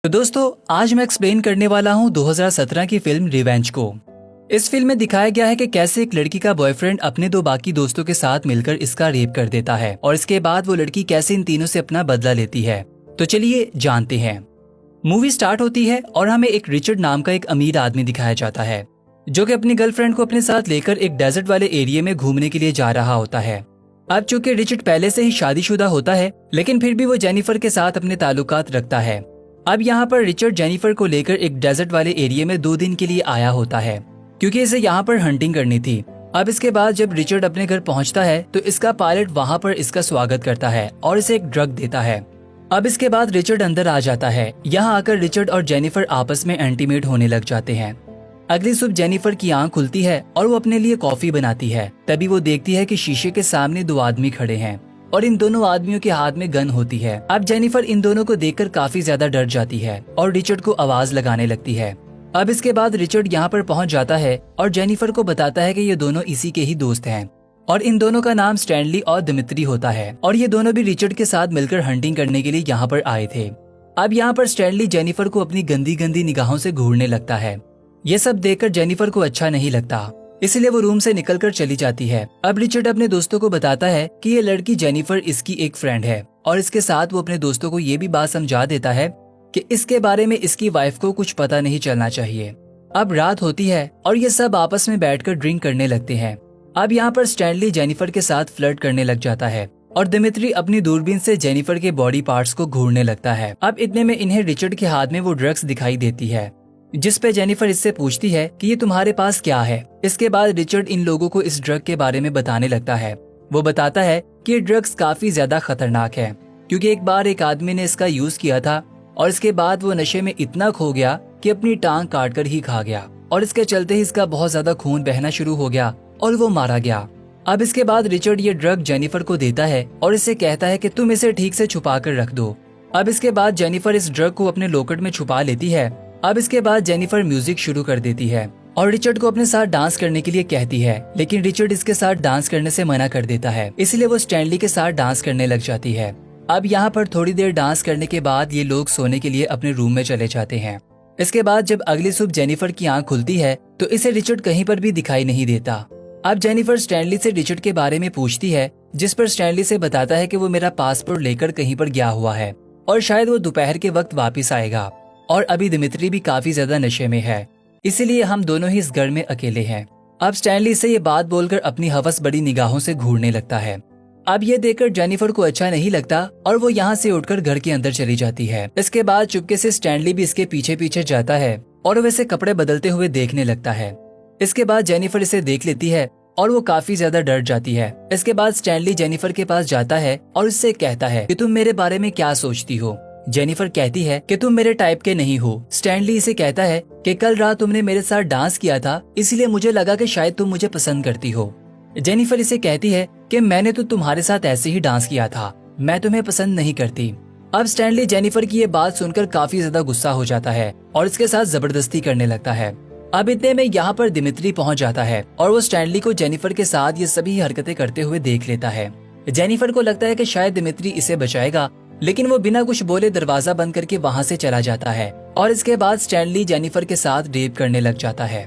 तो दोस्तों आज मैं एक्सप्लेन करने वाला हूँ 2017 की फिल्म रिवेंज को। इस फिल्म में दिखाया गया है कि कैसे एक लड़की का बॉयफ्रेंड अपने दो बाकी दोस्तों के साथ मिलकर इसका रेप कर देता है और इसके बाद वो लड़की कैसे इन तीनों से अपना बदला लेती है। तो चलिए जानते हैं। मूवी स्टार्ट होती है और हमें एक रिचर्ड नाम का एक अमीर आदमी दिखाया जाता है जो कि अपनी गर्लफ्रेंड को अपने साथ लेकर एक डेजर्ट वाले एरिया में घूमने के लिए जा रहा होता है। अब चूंकि रिचर्ड पहले से ही शादीशुदा होता है लेकिन फिर भी वो जेनिफर के साथ अपने ताल्लुकात रखता है। अब यहाँ पर रिचर्ड जेनिफर को लेकर एक डेजर्ट वाले एरिया में 2 दिन के लिए आया होता है क्योंकि इसे यहाँ पर हंटिंग करनी थी। अब इसके बाद जब रिचर्ड अपने घर पहुँचता है तो इसका पायलट वहाँ पर इसका स्वागत करता है और इसे एक ड्रग देता है। अब इसके बाद रिचर्ड अंदर आ जाता है। यहाँ आकर रिचर्ड और जेनिफर आपस में इंटीमेट होने लग जाते हैं। अगली सुबह जेनिफर की आंख खुलती है और वो अपने लिए कॉफी बनाती है। तभी वो देखती है कि शीशे के सामने 2 आदमी खड़े हैं और इन दोनों आदमियों के हाथ में गन होती है। अब जेनिफर इन दोनों को देखकर काफी ज्यादा डर जाती है और रिचर्ड को आवाज लगाने लगती है। अब इसके बाद रिचर्ड यहाँ पर पहुँच जाता है और जेनिफर को बताता है कि ये दोनों इसी के ही दोस्त हैं और इन दोनों का नाम स्टैनली और दिमित्री होता है और ये दोनों भी रिचर्ड के साथ मिलकर हंटिंग करने के लिए यहाँ पर आए थे। अब यहाँ पर स्टैनली जेनिफर को अपनी गंदी गंदी निगाहों से घूरने लगता है। ये सब देखकर जेनिफर को अच्छा नहीं लगता, इसलिए वो रूम से निकलकर चली जाती है। अब रिचर्ड अपने दोस्तों को बताता है कि ये लड़की जेनिफर इसकी एक फ्रेंड है और इसके साथ वो अपने दोस्तों को ये भी बात समझा देता है कि इसके बारे में इसकी वाइफ को कुछ पता नहीं चलना चाहिए। अब रात होती है और ये सब आपस में बैठकर ड्रिंक करने लगते हैं। अब यहाँ पर स्टैनली जेनिफर के साथ फ्लर्ट करने लग जाता है और दिमित्री अपनी दूरबीन से जेनिफर के बॉडी पार्ट्स को घूरने लगता है। अब इतने में इन्हें रिचर्ड के हाथ में वो ड्रग्स दिखाई देती है जिस पे जेनिफर इससे पूछती है कि ये तुम्हारे पास क्या है। इसके बाद रिचर्ड इन लोगों को इस ड्रग के बारे में बताने लगता है। वो बताता है कि ये ड्रग्स काफी ज्यादा खतरनाक है क्योंकि एक बार एक आदमी ने इसका यूज किया था और इसके बाद वो नशे में इतना खो गया कि अपनी टांग काट कर ही खा गया और इसके चलते ही इसका बहुत ज्यादा खून बहना शुरू हो गया और वो मारा गया। अब इसके बाद रिचर्ड ये ड्रग जेनिफर को देता है और इसे कहता है कि तुम इसे ठीक से छुपा कर रख दो। अब इसके बाद जेनिफर इस ड्रग को अपने लॉकेट में छुपा लेती है। अब इसके बाद जेनिफर म्यूजिक शुरू कर देती है और रिचर्ड को अपने साथ डांस करने के लिए कहती है, लेकिन रिचर्ड इसके साथ डांस करने से मना कर देता है, इसलिए वो स्टैनली के साथ डांस करने लग जाती है। अब यहाँ पर थोड़ी देर डांस करने के बाद ये लोग सोने के लिए अपने रूम में चले जाते हैं। इसके बाद जब अगली सुबह जेनिफर की आंख खुलती है तो इसे रिचर्ड कहीं पर भी दिखाई नहीं देता। अब जेनिफर स्टैनली से रिचर्ड के बारे में पूछती है जिस पर स्टैनली से बताता है कि वो मेरा पासपोर्ट लेकर कहीं पर गया हुआ है और शायद वो दोपहर के वक्त वापिस आएगा और अभी दिमित्री भी काफी ज्यादा नशे में है, इसीलिए हम दोनों ही इस घर में अकेले हैं। अब स्टैनली से ये बात बोलकर अपनी हवस बड़ी निगाहों से घूरने लगता है। अब ये देखकर जेनिफर को अच्छा नहीं लगता और वो यहाँ से उठकर घर के अंदर चली जाती है। इसके बाद चुपके से स्टैनली भी इसके पीछे पीछे जाता है और वैसे कपड़े बदलते हुए देखने लगता है। इसके बाद जेनिफर इसे देख लेती है और वो काफी ज्यादा डर जाती है। इसके बाद स्टैनली जेनिफर के पास जाता है और उससे कहता है कि तुम मेरे बारे में क्या सोचती हो। जेनिफर कहती है कि तुम मेरे टाइप के नहीं हो। स्टैनली इसे कहता है कि कल रात तुमने मेरे साथ डांस किया था इसलिए मुझे लगा कि शायद तुम मुझे पसंद करती हो। जेनिफर इसे कहती है कि मैंने तो तुम्हारे साथ ऐसे ही डांस किया था, मैं तुम्हें पसंद नहीं करती। अब स्टैनली जेनिफर की ये बात सुनकर काफी ज्यादा गुस्सा हो जाता है और इसके साथ जबरदस्ती करने लगता है। अब इतने में यहाँ पर दिमित्री पहुँच जाता है और वो स्टैनली को जेनिफर के साथ ये सभी हरकतें करते हुए देख लेता है। जेनिफर को लगता है कि शायद दिमित्री इसे बचाएगा, लेकिन वो बिना कुछ बोले दरवाजा बंद करके वहाँ से चला जाता है और इसके बाद स्टैनली जेनिफर के साथ रेप करने लग जाता है।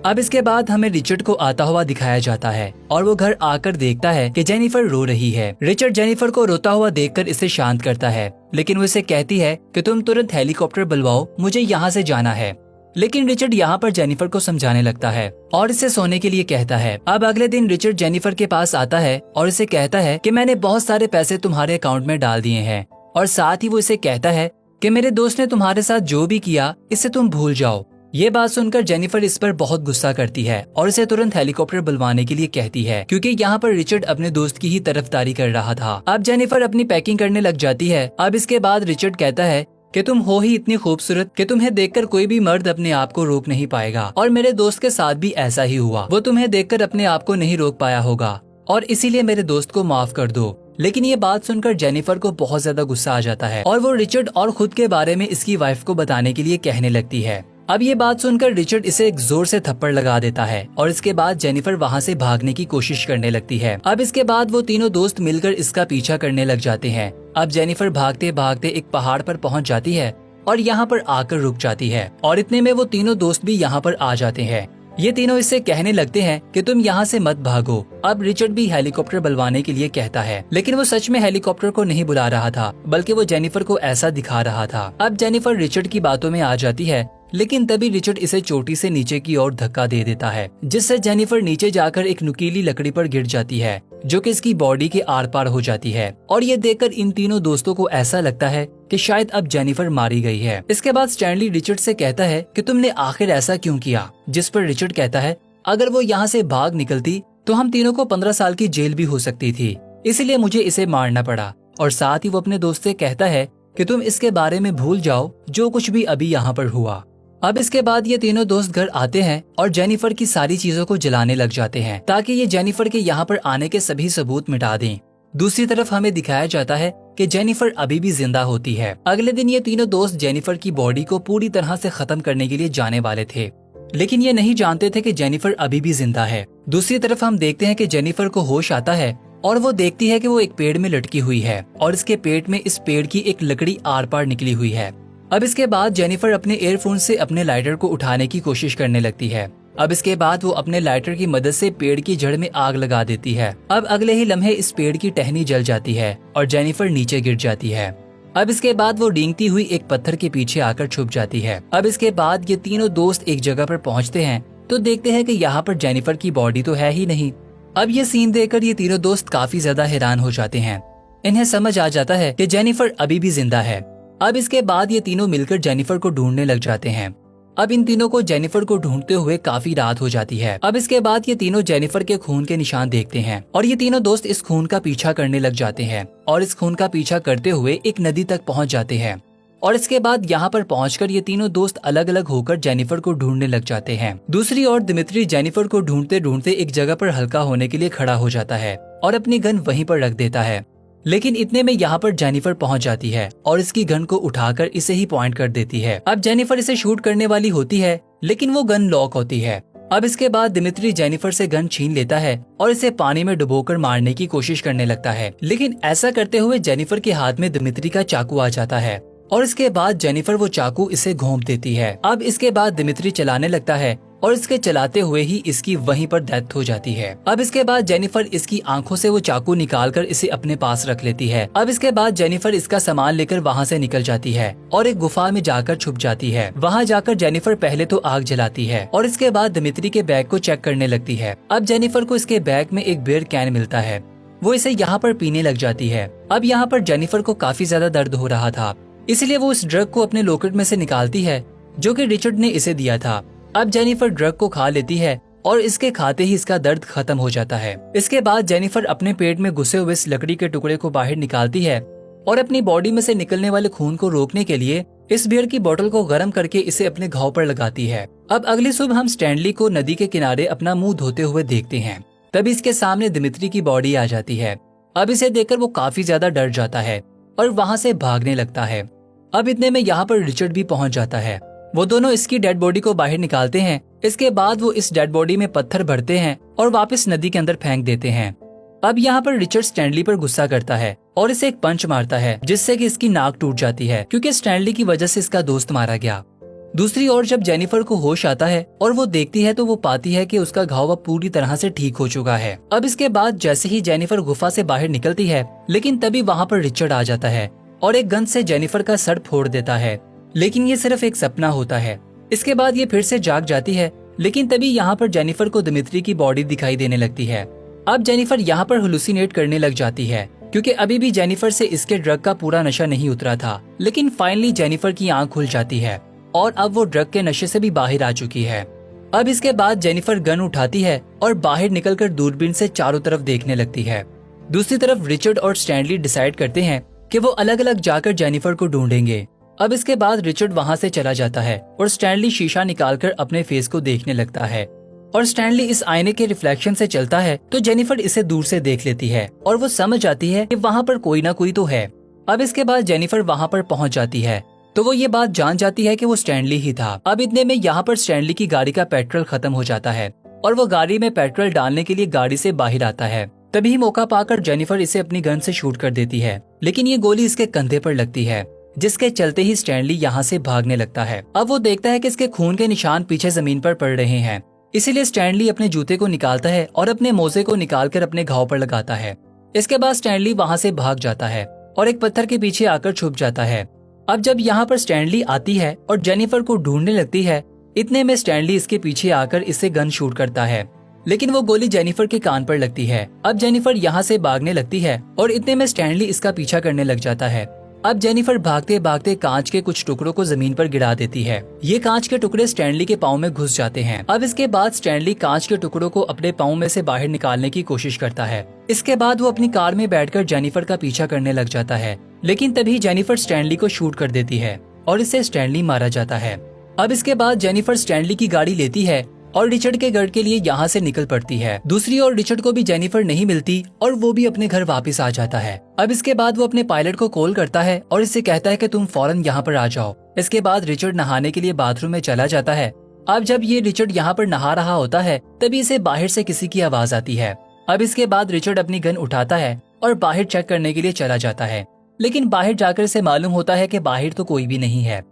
अब इसके बाद हमें रिचर्ड को आता हुआ दिखाया जाता है और वो घर आकर देखता है कि जेनिफर रो रही है। रिचर्ड जेनिफर को रोता हुआ देखकर इसे शांत करता है, लेकिन वो इसे कहती है कि तुम तुरंत हेलीकॉप्टर बुलवाओ, मुझे यहाँ से जाना है। लेकिन रिचर्ड यहाँ पर जेनिफर को समझाने लगता है और इसे सोने के लिए कहता है। अब अगले दिन रिचर्ड जेनिफर के पास आता है और इसे कहता है कि मैंने बहुत सारे पैसे तुम्हारे अकाउंट में डाल दिए हैं और साथ ही वो इसे कहता है कि मेरे दोस्त ने तुम्हारे साथ जो भी किया इसे तुम भूल जाओ। ये बात सुनकर जेनिफर इस पर बहुत गुस्सा करती है और इसे तुरंत हेलीकॉप्टर बुलवाने के लिए कहती है क्योंकि यहाँ पर रिचर्ड अपने दोस्त की ही तरफदारी कर रहा था। अब जेनिफर अपनी पैकिंग करने लग जाती है। अब इसके बाद रिचर्ड कहता है कि तुम हो ही इतनी खूबसूरत कि तुम्हें देखकर कोई भी मर्द अपने आप को रोक नहीं पाएगा और मेरे दोस्त के साथ भी ऐसा ही हुआ, वो तुम्हें देखकर अपने आप को नहीं रोक पाया होगा और इसीलिए मेरे दोस्त को माफ कर दो। लेकिन ये बात सुनकर जेनिफर को बहुत ज्यादा गुस्सा आ जाता है और वो रिचर्ड और खुद के बारे में इसकी वाइफ को बताने के लिए कहने लगती है। अब ये बात सुनकर रिचर्ड इसे एक जोर से थप्पड़ लगा देता है और इसके बाद जेनिफर वहाँ से भागने की कोशिश करने लगती है। अब इसके बाद वो तीनों दोस्त मिलकर इसका पीछा करने लग जाते हैं। अब जेनिफर भागते भागते एक पहाड़ पर पहुँच जाती है और यहाँ पर आकर रुक जाती है और इतने में वो तीनों दोस्त भी यहाँ पर आ जाते हैं। ये तीनों इससे कहने लगते हैं कि तुम यहाँ से मत भागो। अब रिचर्ड भी हेलीकॉप्टर बुलवाने के लिए कहता है, लेकिन वो सच में हेलीकॉप्टर को नहीं बुला रहा था, बल्कि वो जेनिफर को ऐसा दिखा रहा था। अब जेनिफर रिचर्ड की बातों में आ जाती है, लेकिन तभी रिचर्ड इसे चोटी से नीचे की ओर धक्का दे देता है, जिससे जेनिफर नीचे जाकर एक नुकीली लकड़ी पर गिर जाती है, जो कि इसकी बॉडी के आर पार हो जाती है। और ये देखकर इन तीनों दोस्तों को ऐसा लगता है कि शायद अब जेनिफर मारी गई है। इसके बाद स्टैनली रिचर्ड से कहता है कि तुमने आखिर ऐसा क्यों किया, जिस पर रिचर्ड कहता है अगर वो यहाँ से भाग निकलती तो हम तीनों को 15 साल की जेल भी हो सकती थी, इसलिए मुझे इसे मारना पड़ा। और साथ ही वो अपने दोस्त से कहता है कि तुम इसके बारे में भूल जाओ जो कुछ भी अभी यहाँ पर हुआ। अब इसके बाद ये तीनों दोस्त घर आते हैं और जेनिफर की सारी चीजों को जलाने लग जाते हैं, ताकि ये जेनिफर के यहाँ पर आने के सभी सबूत मिटा दें। दूसरी तरफ हमें दिखाया जाता है कि जेनिफर अभी भी जिंदा होती है। अगले दिन ये तीनों दोस्त जेनिफर की बॉडी को पूरी तरह से खत्म करने के लिए जाने वाले थे, लेकिन ये नहीं जानते थे कि जेनिफर अभी भी जिंदा है। दूसरी तरफ हम देखते हैं कि जेनिफर को होश आता है और वो देखती है कि वो एक पेड़ में लटकी हुई है और इसके पेट में इस पेड़ की एक लकड़ी आर पार निकली हुई है। अब इसके बाद जेनिफर अपने ईयरफोन से अपने लाइटर को उठाने की कोशिश करने लगती है। अब इसके बाद वो अपने लाइटर की मदद से पेड़ की जड़ में आग लगा देती है। अब अगले ही लम्हे इस पेड़ की टहनी जल जाती है और जेनिफर नीचे गिर जाती है। अब इसके बाद वो डींगती हुई एक पत्थर के पीछे आकर छुप जाती है। अब इसके बाद ये तीनों दोस्त एक जगह पर पहुंचते हैं तो देखते हैं कि यहाँ पर जेनिफर की बॉडी तो है ही नहीं। अब ये सीन देखकर ये तीनों दोस्त काफी ज्यादा हैरान हो जाते हैं। इन्हें समझ आ जाता है कि जेनिफर अभी भी जिंदा है। अब इसके बाद ये तीनों मिलकर जेनिफर को ढूंढने लग जाते हैं। अब इन तीनों को जेनिफर को ढूंढते हुए काफी रात हो जाती है। अब इसके बाद ये तीनों जेनिफर के खून के निशान देखते हैं और ये तीनों दोस्त इस खून का पीछा करने लग जाते हैं और इस खून का पीछा करते हुए एक नदी तक पहुंच जाते हैं। और इसके बाद यहाँ पर पहुंचकर ये तीनों दोस्त अलग अलग होकर जेनिफर को ढूंढने लग जाते हैं। दूसरी ओर दिमित्री जेनिफर को ढूंढते ढूंढते एक जगह पर हल्का होने के लिए खड़ा हो जाता है और अपनी गन वहीं पर रख देता है, लेकिन इतने में यहाँ पर जेनिफर पहुंच जाती है और इसकी गन को उठाकर इसे ही पॉइंट कर देती है। अब जेनिफर इसे शूट करने वाली होती है, लेकिन वो गन लॉक होती है। अब इसके बाद दिमित्री जेनिफर से गन छीन लेता है और इसे पानी में डुबोकर मारने की कोशिश करने लगता है, लेकिन ऐसा करते हुए जेनिफर के हाथ में दिमित्री का चाकू आ जाता है और इसके बाद जेनिफर वो चाकू इसे घोंप देती है। अब इसके बाद दिमित्री चलाने लगता है और इसके चलाते हुए ही इसकी वहीं पर डेथ हो जाती है। अब इसके बाद जेनिफर इसकी आंखों से वो चाकू निकालकर इसे अपने पास रख लेती है। अब इसके बाद जेनिफर इसका सामान लेकर वहाँ से निकल जाती है और एक गुफा में जाकर छुप जाती है। वहाँ जाकर जेनिफर पहले तो आग जलाती है और इसके बाद दिमित्री के बैग को चेक करने लगती है। अब जेनिफर को इसके बैग में एक बियर कैन मिलता है, वो इसे यहाँ पर पीने लग जाती है। अब यहाँ पर जेनिफर को काफी ज्यादा दर्द हो रहा था, इसलिए वो इस ड्रग को अपने लॉकेट में से निकालती है जो कि रिचर्ड ने इसे दिया था। अब जेनिफर ड्रग को खा लेती है और इसके खाते ही इसका दर्द खत्म हो जाता है। इसके बाद जेनिफर अपने पेट में घुसे हुए इस लकड़ी के टुकड़े को बाहर निकालती है और अपनी बॉडी में से निकलने वाले खून को रोकने के लिए इस बियर की बोतल को गर्म करके इसे अपने घाव पर लगाती है। अब अगली सुबह हम स्टैनली को नदी के किनारे अपना मुंह धोते हुए देखते हैं। तभी इसके सामने दिमित्री की बॉडी आ जाती है। अब इसे देखकर वो काफी ज्यादा डर जाता है और वहाँ से भागने लगता है। अब इतने में यहाँ पर रिचर्ड भी पहुँच जाता है। वो दोनों इसकी डेड बॉडी को बाहर निकालते हैं। इसके बाद वो इस डेड बॉडी में पत्थर भरते हैं और वापस नदी के अंदर फेंक देते हैं। अब यहाँ पर रिचर्ड स्टैनली पर गुस्सा करता है और इसे एक पंच मारता है, जिससे कि इसकी नाक टूट जाती है, क्योंकि स्टैनली की वजह से इसका दोस्त मारा गया। दूसरी ओर जब जेनिफर को होश आता है और वो देखती है तो वो पाती है कि उसका घाव अब पूरी तरह से ठीक हो चुका है। अब इसके बाद जैसे ही जेनिफर गुफा से बाहर निकलती है, लेकिन तभी वहाँ पर रिचर्ड आ जाता है और एक गन से जेनिफर का सर फोड़ देता है, लेकिन ये सिर्फ एक सपना होता है। इसके बाद ये फिर से जाग जाती है, लेकिन तभी यहाँ पर जेनिफर को दिमित्री की बॉडी दिखाई देने लगती है। अब जेनिफर यहाँ पर हुलुसिनेट करने लग जाती है, क्योंकि अभी भी जेनिफर से इसके ड्रग का पूरा नशा नहीं उतरा था। लेकिन फाइनली जेनिफर की आंख खुल जाती है और अब वो ड्रग के नशे से भी बाहर आ चुकी है। अब इसके बाद जेनिफर गन उठाती है और बाहर निकलकर दूरबीन से चारों तरफ देखने लगती है। दूसरी तरफ रिचर्ड और स्टैनली डिसाइड करते हैं कि वो अलग अलग जाकर जेनिफर को ढूंढेंगे। अब इसके बाद रिचर्ड वहाँ से चला जाता है और स्टैनली शीशा निकालकर अपने फेस को देखने लगता है और स्टैनली इस आईने के रिफ्लेक्शन से चलता है तो जेनिफर इसे दूर से देख लेती है और वो समझ जाती है कि वहाँ पर कोई ना कोई तो है। अब इसके बाद जेनिफर वहाँ पर पहुँच जाती है तो वो ये बात जान जाती है कि वो स्टैनली ही था। अब इतने में यहाँ पर स्टैनली की गाड़ी का पेट्रोल खत्म हो जाता है और वो गाड़ी में पेट्रोल डालने के लिए गाड़ी से बाहर आता है। तभी मौका पाकर जेनिफर इसे अपनी गन से शूट कर देती है, लेकिन ये गोली इसके कंधे पर लगती है। जिसके चलते ही स्टैनली यहाँ से भागने लगता है। अब वो देखता है कि इसके खून के निशान पीछे जमीन पर पड़ रहे हैं, इसीलिए स्टैनली अपने जूते को निकालता है और अपने मोजे को निकालकर अपने घाव पर लगाता है। इसके बाद स्टैनली वहाँ से भाग जाता है और एक पत्थर के पीछे आकर छुप जाता है। अब जब यहाँ पर स्टैनली आती है और जेनिफर को ढूंढने लगती है, इतने में स्टैनली इसके पीछे आकर इसे गन शूट करता है, लेकिन वो गोली जेनिफर के कान पर लगती है। अब जेनिफर यहाँ से भागने लगती है और इतने में स्टैनली इसका पीछा करने लग जाता है। अब जेनिफर भागते भागते कांच के कुछ टुकड़ों को जमीन पर गिरा देती है। ये कांच के टुकड़े स्टैनली के पाँव में घुस जाते हैं। अब इसके बाद स्टैनली कांच के टुकड़ों को अपने पाँव में से बाहर निकालने की कोशिश करता है। इसके बाद वो अपनी कार में बैठकर जेनिफर का पीछा करने लग जाता है, लेकिन तभी जेनिफर स्टैनली को शूट कर देती है और इससे स्टैनली मारा जाता है। अब इसके बाद जेनिफर स्टैनली की गाड़ी लेती है और रिचर्ड के घर के लिए यहाँ से निकल पड़ती है। दूसरी ओर रिचर्ड को भी जेनिफर नहीं मिलती और वो भी अपने घर वापस आ जाता है। अब इसके बाद वो अपने पायलट को कॉल करता है और इससे कहता है कि तुम फौरन यहाँ पर आ जाओ। इसके बाद रिचर्ड नहाने के लिए बाथरूम में चला जाता है। अब जब ये रिचर्ड यहाँ पर नहा रहा होता है, तभी इसे बाहर से किसी की आवाज आती है। अब इसके बाद रिचर्ड अपनी गन उठाता है और बाहर चेक करने के लिए चला जाता है, लेकिन बाहर जाकर इसे मालूम होता है कि बाहर तो कोई भी नहीं है।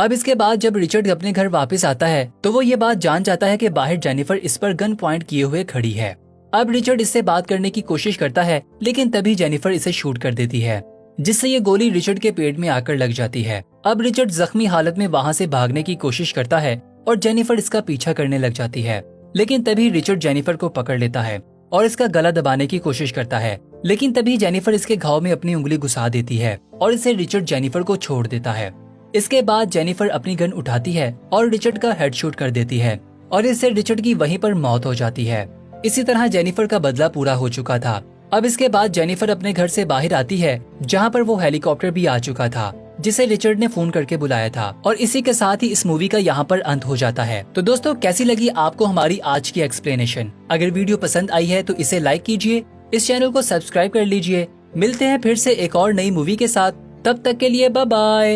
अब इसके बाद जब रिचर्ड अपने घर वापस आता है तो वो ये बात जान जाता है कि बाहर जेनिफर इस पर गन पॉइंट किए हुए खड़ी है। अब रिचर्ड इससे बात करने की कोशिश करता है, लेकिन तभी जेनिफर इसे शूट कर देती है, जिससे ये गोली रिचर्ड के पेट में आकर लग जाती है। अब रिचर्ड जख्मी हालत में वहाँ से भागने की कोशिश करता है और जेनिफर इसका पीछा करने लग जाती है, लेकिन तभी रिचर्ड जेनिफर को पकड़ लेता है और इसका गला दबाने की कोशिश करता है, लेकिन तभी जेनिफर इसके घाव में अपनी उंगली घुसा देती है और इसे रिचर्ड जेनिफर को छोड़ देता है। इसके बाद जेनिफर अपनी गन उठाती है और रिचर्ड का हेड शूट कर देती है और इससे रिचर्ड की वहीं पर मौत हो जाती है। इसी तरह जेनिफर का बदला पूरा हो चुका था। अब इसके बाद जेनिफर अपने घर से बाहर आती है, जहां पर वो हेलीकॉप्टर भी आ चुका था, जिसे रिचर्ड ने फोन करके बुलाया था। और इसी के साथ ही इस मूवी का यहाँ पर अंत हो जाता है। तो दोस्तों, कैसी लगी आपको हमारी आज की एक्सप्लेनेशन? अगर वीडियो पसंद आई है तो इसे लाइक कीजिए, इस चैनल को सब्सक्राइब कर लीजिए। मिलते हैं फिर से एक और नई मूवी के साथ, तब तक के लिए बाय बाय।